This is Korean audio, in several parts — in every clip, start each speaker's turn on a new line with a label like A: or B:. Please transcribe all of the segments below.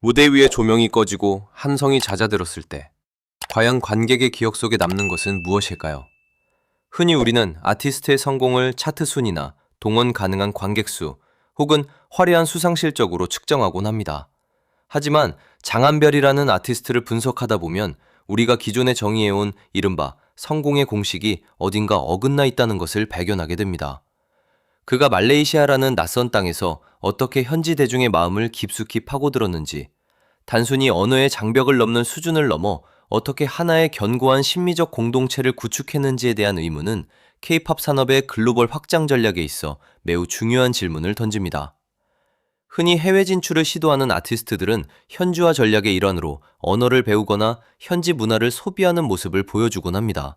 A: 무대 위에 조명이 꺼지고 함성이 잦아들었을 때 과연 관객의 기억 속에 남는 것은 무엇일까요? 흔히 우리는 아티스트의 성공을 차트 순위나 동원 가능한 관객 수 혹은 화려한 수상 실적으로 측정하곤 합니다. 하지만 장한별이라는 아티스트를 분석하다 보면 우리가 기존에 정의해온 이른바 성공의 공식이 어딘가 어긋나 있다는 것을 발견하게 됩니다. 그가 말레이시아라는 낯선 땅에서 어떻게 현지 대중의 마음을 깊숙이 파고들었는지, 단순히 언어의 장벽을 넘는 수준을 넘어 어떻게 하나의 견고한 심리적 공동체를 구축했는지에 대한 의문은 K-팝 산업의 글로벌 확장 전략에 있어 매우 중요한 질문을 던집니다. 흔히 해외 진출을 시도하는 아티스트들은 현지화 전략의 일환으로 언어를 배우거나 현지 문화를 소비하는 모습을 보여주곤 합니다.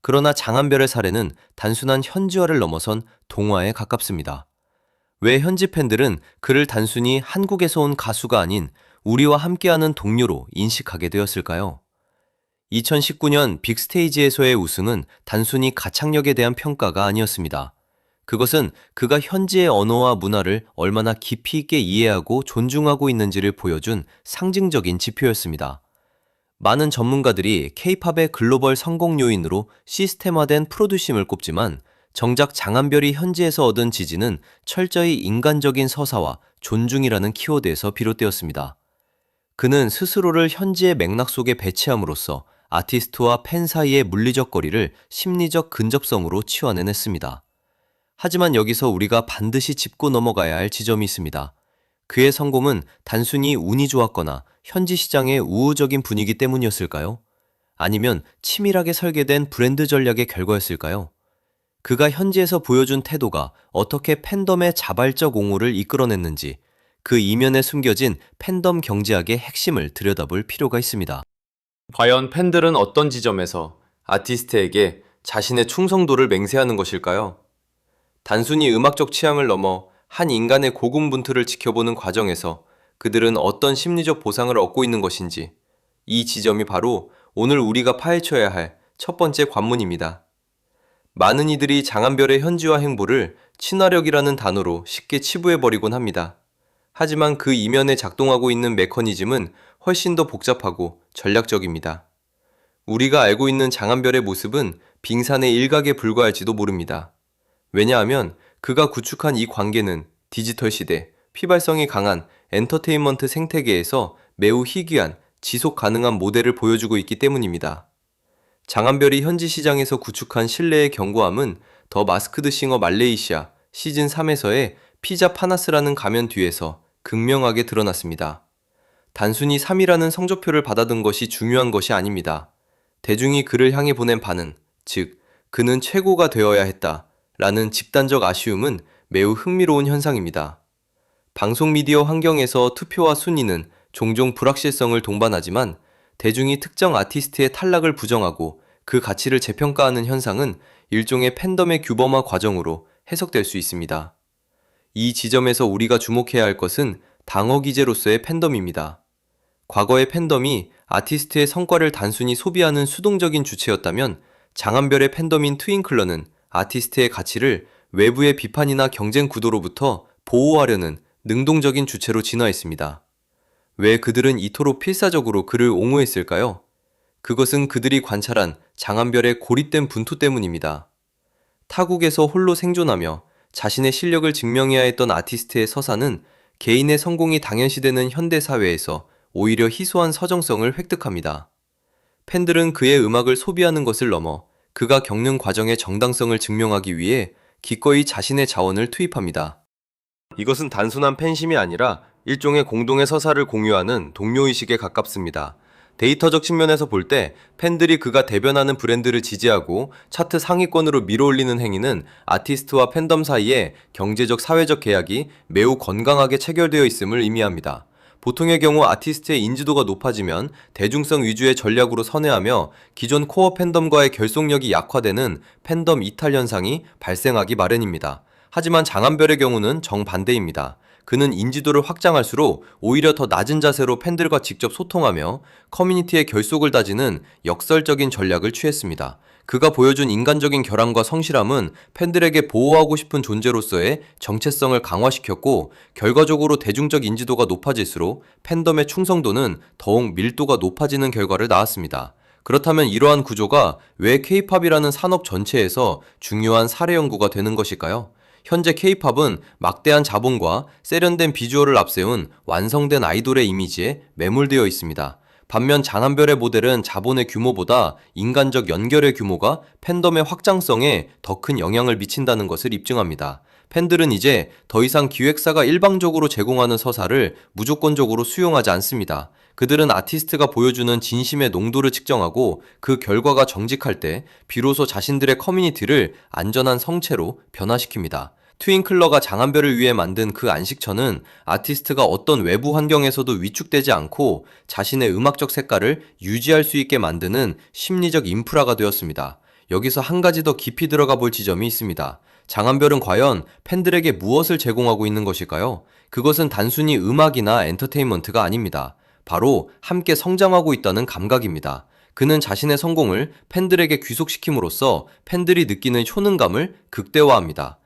A: 그러나 장한별의 사례는 단순한 현지화를 넘어선 동화에 가깝습니다. 왜 현지 팬들은 그를 단순히 한국에서 온 가수가 아닌 우리와 함께하는 동료로 인식하게 되었을까요? 2019년 빅스테이지에서의 우승은 단순히 가창력에 대한 평가가 아니었습니다. 그것은 그가 현지의 언어와 문화를 얼마나 깊이 있게 이해하고 존중하고 있는지를 보여준 상징적인 지표였습니다. 많은 전문가들이 K-팝의 글로벌 성공 요인으로 시스템화된 프로듀싱을 꼽지만 정작 장한별이 현지에서 얻은 지지는 철저히 인간적인 서사와 존중이라는 키워드에서 비롯되었습니다. 그는 스스로를 현지의 맥락 속에 배치함으로써 아티스트와 팬 사이의 물리적 거리를 심리적 근접성으로 치환해냈습니다. 하지만 여기서 우리가 반드시 짚고 넘어가야 할 지점이 있습니다. 그의 성공은 단순히 운이 좋았거나 현지 시장의 우호적인 분위기 때문이었을까요? 아니면 치밀하게 설계된 브랜드 전략의 결과였을까요? 그가 현지에서 보여준 태도가 어떻게 팬덤의 자발적 옹호를 이끌어냈는지, 그 이면에 숨겨진 팬덤 경제학의 핵심을 들여다볼 필요가 있습니다. 과연 팬들은 어떤 지점에서 아티스트에게 자신의 충성도를 맹세하는 것일까요? 단순히 음악적 취향을 넘어 한 인간의 고군분투를 지켜보는 과정에서 그들은 어떤 심리적 보상을 얻고 있는 것인지, 이 지점이 바로 오늘 우리가 파헤쳐야 할 첫 번째 관문입니다. 많은 이들이 장한별의 현지화 행보를 친화력이라는 단어로 쉽게 치부해버리곤 합니다. 하지만 그 이면에 작동하고 있는 메커니즘은 훨씬 더 복잡하고 전략적입니다. 우리가 알고 있는 장한별의 모습은 빙산의 일각에 불과할지도 모릅니다. 왜냐하면 그가 구축한 이 관계는 디지털 시대, 휘발성이 강한 엔터테인먼트 생태계에서 매우 희귀한 지속 가능한 모델을 보여주고 있기 때문입니다. 장한별이 현지 시장에서 구축한 신뢰의 견고함은 더 마스크드 싱어 말레이시아 시즌 3에서의 피자 파나스라는 가면 뒤에서 극명하게 드러났습니다. 단순히 3위라는 성적표를 받아든 것이 중요한 것이 아닙니다. 대중이 그를 향해 보낸 반응, 즉 그는 최고가 되어야 했다 라는 집단적 아쉬움은 매우 흥미로운 현상입니다. 방송 미디어 환경에서 투표와 순위는 종종 불확실성을 동반하지만 대중이 특정 아티스트의 탈락을 부정하고 그 가치를 재평가하는 현상은 일종의 팬덤의 규범화 과정으로 해석될 수 있습니다. 이 지점에서 우리가 주목해야 할 것은 당어 기제로서의 팬덤입니다. 과거의 팬덤이 아티스트의 성과를 단순히 소비하는 수동적인 주체였다면 장한별의 팬덤인 트윈클러는 아티스트의 가치를 외부의 비판이나 경쟁 구도로부터 보호하려는 능동적인 주체로 진화했습니다. 왜 그들은 이토록 필사적으로 그를 옹호했을까요? 그것은 그들이 관찰한 장한별의 고립된 분투 때문입니다. 타국에서 홀로 생존하며 자신의 실력을 증명해야 했던 아티스트의 서사는 개인의 성공이 당연시되는 현대사회에서 오히려 희소한 서정성을 획득합니다. 팬들은 그의 음악을 소비하는 것을 넘어 그가 겪는 과정의 정당성을 증명하기 위해 기꺼이 자신의 자원을 투입합니다. 이것은 단순한 팬심이 아니라 일종의 공동의 서사를 공유하는 동료의식에 가깝습니다. 데이터적 측면에서 볼 때 팬들이 그가 대변하는 브랜드를 지지하고 차트 상위권으로 밀어올리는 행위는 아티스트와 팬덤 사이에 경제적 사회적 계약이 매우 건강하게 체결되어 있음을 의미합니다. 보통의 경우 아티스트의 인지도가 높아지면 대중성 위주의 전략으로 선회하며 기존 코어 팬덤과의 결속력이 약화되는 팬덤 이탈 현상이 발생하기 마련입니다. 하지만 장한별의 경우는 정반대입니다. 그는 인지도를 확장할수록 오히려 더 낮은 자세로 팬들과 직접 소통하며 커뮤니티의 결속을 다지는 역설적인 전략을 취했습니다. 그가 보여준 인간적인 결함과 성실함은 팬들에게 보호하고 싶은 존재로서의 정체성을 강화시켰고, 결과적으로 대중적 인지도가 높아질수록 팬덤의 충성도는 더욱 밀도가 높아지는 결과를 낳았습니다. 그렇다면 이러한 구조가 왜 K-팝이라는 산업 전체에서 중요한 사례 연구가 되는 것일까요? 현재 K-팝은 막대한 자본과 세련된 비주얼을 앞세운 완성된 아이돌의 이미지에 매몰되어 있습니다. 반면 장한별의 모델은 자본의 규모보다 인간적 연결의 규모가 팬덤의 확장성에 더 큰 영향을 미친다는 것을 입증합니다. 팬들은 이제 더 이상 기획사가 일방적으로 제공하는 서사를 무조건적으로 수용하지 않습니다. 그들은 아티스트가 보여주는 진심의 농도를 측정하고, 그 결과가 정직할 때 비로소 자신들의 커뮤니티를 안전한 성체로 변화시킵니다. 트윈클러가 장한별을 위해 만든 그 안식처는 아티스트가 어떤 외부 환경에서도 위축되지 않고 자신의 음악적 색깔을 유지할 수 있게 만드는 심리적 인프라가 되었습니다. 여기서 한 가지 더 깊이 들어가 볼 지점이 있습니다. 장한별은 과연 팬들에게 무엇을 제공하고 있는 것일까요? 그것은 단순히 음악이나 엔터테인먼트가 아닙니다. 바로 함께 성장하고 있다는 감각입니다. 그는 자신의 성공을 팬들에게 귀속시킴으로써 팬들이 느끼는 효능감을 극대화합니다.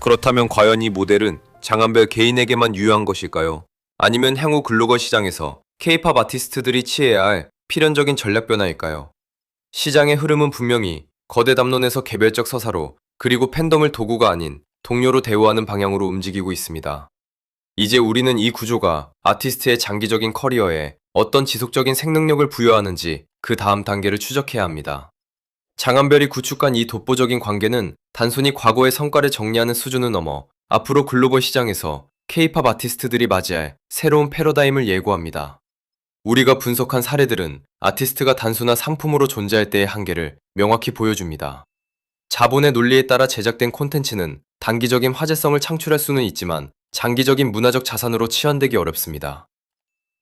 A: 그렇다면 과연 이 모델은 장한별 개인에게만 유효한 것일까요? 아니면 향후 글로벌 시장에서 K-팝 아티스트들이 취해야 할 필연적인 전략 변화일까요? 시장의 흐름은 분명히 거대 담론에서 개별적 서사로, 그리고 팬덤을 도구가 아닌 동료로 대우하는 방향으로 움직이고 있습니다. 이제 우리는 이 구조가 아티스트의 장기적인 커리어에 어떤 지속적인 생명력을 부여하는지 그 다음 단계를 추적해야 합니다. 장한별이 구축한 이 독보적인 관계는 단순히 과거의 성과를 정리하는 수준을 넘어 앞으로 글로벌 시장에서 K-팝 아티스트들이 맞이할 새로운 패러다임을 예고합니다. 우리가 분석한 사례들은 아티스트가 단순한 상품으로 존재할 때의 한계를 명확히 보여줍니다. 자본의 논리에 따라 제작된 콘텐츠는 단기적인 화제성을 창출할 수는 있지만 장기적인 문화적 자산으로 치환되기 어렵습니다.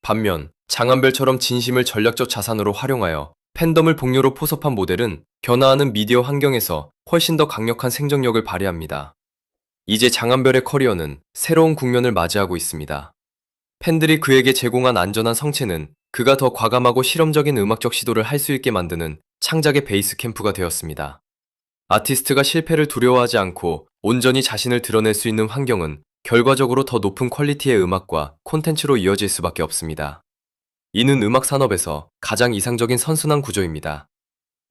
A: 반면 장한별처럼 진심을 전략적 자산으로 활용하여 팬덤을 복료로 포섭한 모델은 변화하는 미디어 환경에서 훨씬 더 강력한 생존력을 발휘합니다. 이제 장한별의 커리어는 새로운 국면을 맞이하고 있습니다. 팬들이 그에게 제공한 안전한 성체는 그가 더 과감하고 실험적인 음악적 시도를 할 수 있게 만드는 창작의 베이스 캠프가 되었습니다. 아티스트가 실패를 두려워하지 않고 온전히 자신을 드러낼 수 있는 환경은 결과적으로 더 높은 퀄리티의 음악과 콘텐츠로 이어질 수밖에 없습니다. 이는 음악 산업에서 가장 이상적인 선순환 구조입니다.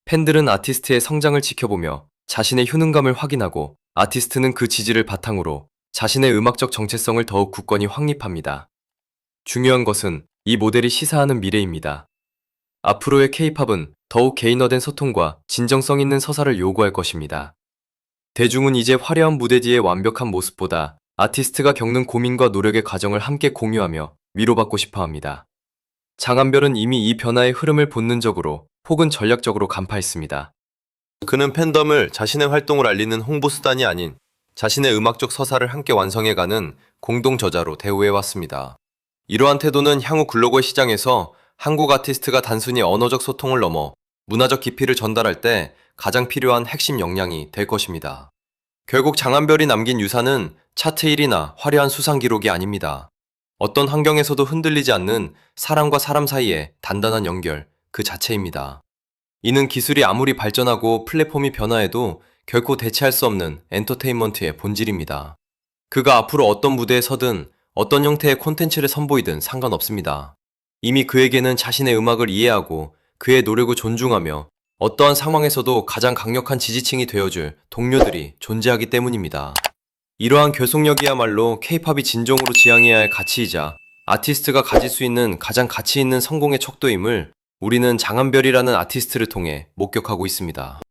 A: 팬들은 아티스트의 성장을 지켜보며 자신의 효능감을 확인하고, 아티스트는 그 지지를 바탕으로 자신의 음악적 정체성을 더욱 굳건히 확립합니다. 중요한 것은 이 모델이 시사하는 미래입니다. 앞으로의 K-팝은 더욱 개인화된 소통과 진정성 있는 서사를 요구할 것입니다. 대중은 이제 화려한 무대 뒤의 완벽한 모습보다 아티스트가 겪는 고민과 노력의 과정을 함께 공유하며 위로받고 싶어 합니다. 장한별은 이미 이 변화의 흐름을 본능적으로 혹은 전략적으로 간파했습니다. 그는 팬덤을 자신의 활동을 알리는 홍보 수단이 아닌 자신의 음악적 서사를 함께 완성해가는 공동 저자로 대우해왔습니다. 이러한 태도는 향후 글로벌 시장에서 한국 아티스트가 단순히 언어적 소통을 넘어 문화적 깊이를 전달할 때 가장 필요한 핵심 역량이 될 것입니다. 결국 장한별이 남긴 유산은 차트 1위나 화려한 수상 기록이 아닙니다. 어떤 환경에서도 흔들리지 않는 사람과 사람 사이의 단단한 연결 그 자체입니다. 이는 기술이 아무리 발전하고 플랫폼이 변화해도 결코 대체할 수 없는 엔터테인먼트의 본질입니다. 그가 앞으로 어떤 무대에 서든 어떤 형태의 콘텐츠를 선보이든 상관없습니다. 이미 그에게는 자신의 음악을 이해하고 그의 노력을 존중하며 어떠한 상황에서도 가장 강력한 지지층이 되어줄 동료들이 존재하기 때문입니다. 이러한 결속력이야말로 K-팝이 진정으로 지향해야 할 가치이자 아티스트가 가질 수 있는 가장 가치 있는 성공의 척도임을 우리는 장한별이라는 아티스트를 통해 목격하고 있습니다.